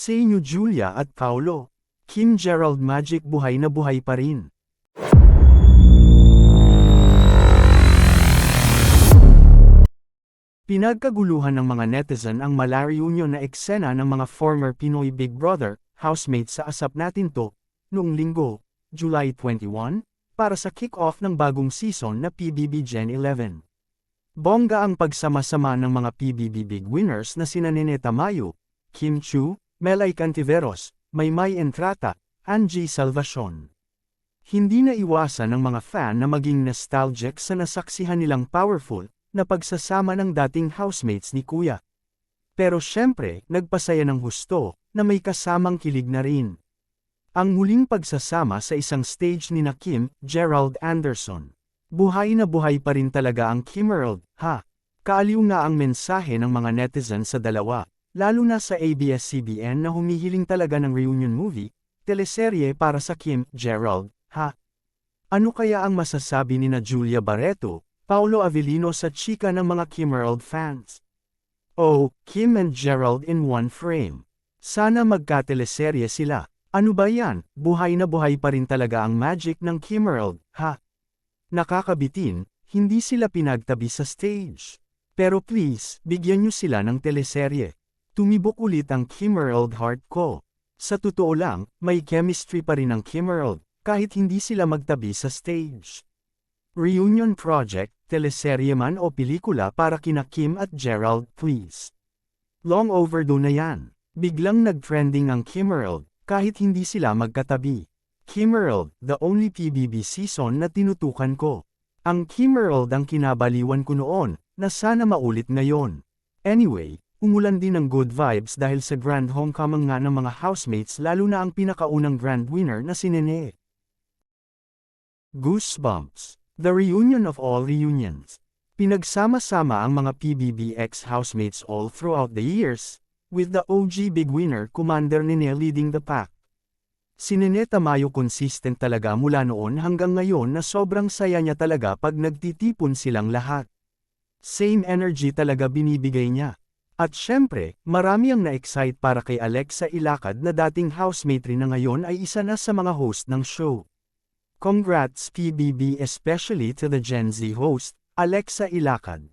Sa inyo Julia at Paulo. Kim Gerald Magic buhay na buhay pa rin. Pinagkaguluhan ng mga netizen ang mala-reunion na eksena ng mga former Pinoy Big Brother housemates sa Asap Natin To, noong linggo, July 21, para sa kick-off ng bagong season na PBB Gen 11. Bongga ang pagsama-sama ng mga PBB Big Winners na sina Nene Tamayo, Kim Chu, Melay Cantiveros, Maymay Entrata, Angie Salvacion. Hindi na iwasan ng mga fan na maging nostalgic sa nasaksihan nilang powerful na pagsasama ng dating housemates ni Kuya. Pero syempre, nagpasaya ng husto na may kasamang kilig na rin. Ang muling pagsasama sa isang stage ni na Kim, Gerald Anderson. Buhay na buhay pa rin talaga ang Kimerald, ha? Kaaliw nga ang mensahe ng mga netizen sa dalawa, lalo na sa ABS-CBN na humihiling talaga ng reunion movie, teleserye para sa Kim, Gerald, ha? Ano kaya ang masasabi ni na Julia Barreto, Paulo Avellino sa chika ng mga Kimerald fans? Oh, Kim and Gerald in one frame. Sana magka-teleserye sila. Ano ba yan? Buhay na buhay pa rin talaga ang magic ng Kimerald, ha? Nakakabitin, hindi sila pinagtabi sa stage. Pero please, bigyan nyo sila ng teleserye. Tumibok ulit ang Kimerald heart ko. Sa totoo lang, may chemistry pa rin ang Kimerald, kahit hindi sila magtabi sa stage. Reunion project, teleserye man o pelikula para kina Kim at Gerald, please. Long overdue na yan. Biglang nag-trending ang Kimerald, kahit hindi sila magkatabi. Kimerald, the only PBB season na tinutukan ko. Ang Kimerald ang kinabaliwan ko noon, na sana maulit ngayon. Anyway, umulan din ng good vibes dahil sa grand homecoming nga ng mga housemates lalo na ang pinakaunang grand winner na si Nene. Goosebumps. The reunion of all reunions. Pinagsama-sama ang mga PBB ex-housemates all throughout the years, with the OG big winner Commander Nene leading the pack. Si Nene Tamayo consistent talaga mula noon hanggang ngayon na sobrang saya niya talaga pag nagtitipon silang lahat. Same energy talaga binibigay niya. At syempre, marami ang na-excite para kay Alexa Ilacad na dating housemate rin na ngayon ay isa na sa mga host ng show. Congrats PBB, especially to the Gen Z host, Alexa Ilacad.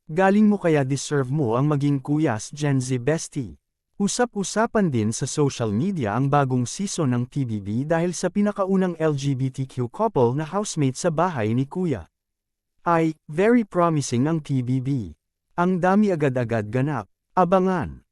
Galing mo kaya deserve mo ang maging kuyas Gen Z bestie. Usap-usapan din sa social media ang bagong season ng PBB dahil sa pinakaunang LGBTQ couple na housemate sa bahay ni Kuya. Ay, very promising ang PBB. Ang dami agad-agad ganap. Abangan.